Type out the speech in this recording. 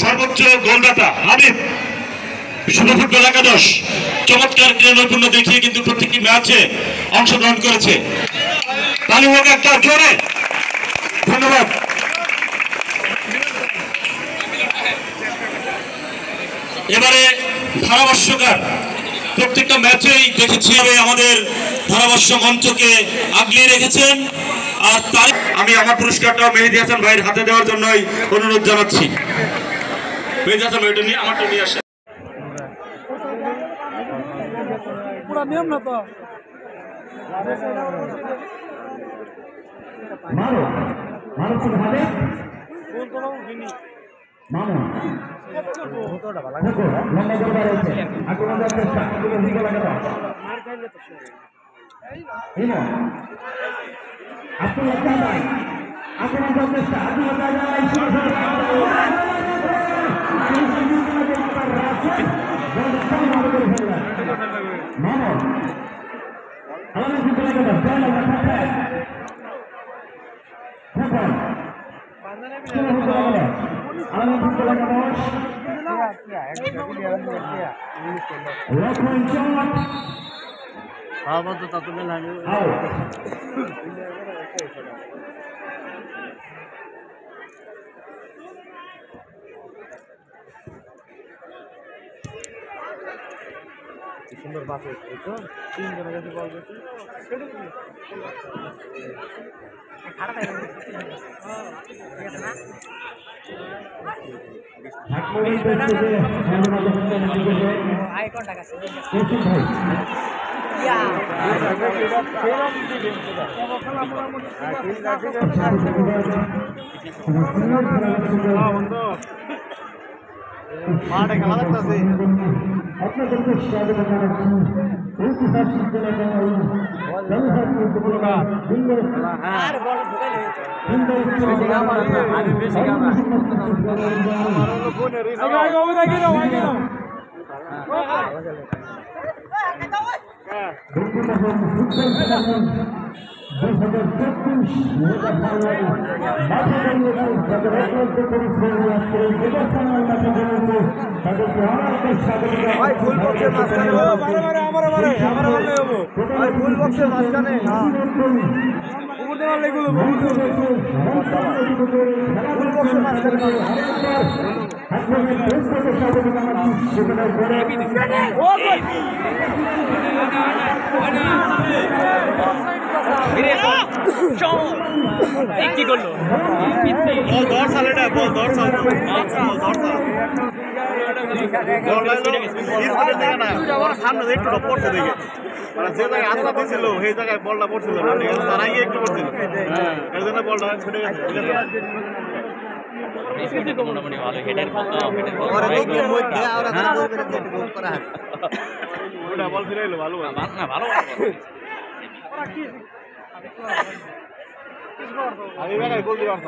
সর্বোচ্চ গোলদাতা হাবিব শুভ ফুটবল একাদশ চমৎকার নৈপুণ্য দেখিয়ে কিন্তু প্রত্যেকটি ম্যাচে অংশগ্রহণ করেছে। তালি হোক একটা জোরে, ধন্যবাদ। এবারে ধারাভাষ্যকার প্রত্যেকটা ম্যাচেই দেখেছি আমাদের ধারাভাষ্য মঞ্চকে আগলিয়ে রেখেছেন। আর তাই আমি আমার পুরস্কারটা মেহেদী হাসান ভাইয়ের হাতে দেওয়ার জন্যই অনুরোধ জানাচ্ছি। মেহেদী হাসান ভাই, এটা নিয়ে আমারটা নিয়ে আসেন। নিয়ম না তো সুন্দর বাসে তিনজনের কাছে বল গেছে মাঠে খেলা দেখতেছি। আপনাদেরকে স্বাগত জানাচ্ছি। ফুল বক্সের মাঝখানে ফুল বক্সের মাঝখানে কি করলো দর সাল এটা বল দর সাল সামনে একটু পড়ছে দেখে মানে যে জায়গায় হাতটা দিয়েছিল সেই জায়গায় বলটা পড়ছিল না, ঠিক আছে, তারাই একটু পড়ছিল, এর জন্য বলটা ছুটে গেছে। মোটামুটি ভালো হেডের বল ফিরে এলো ভালো ভালো আমি গোল দিলাম।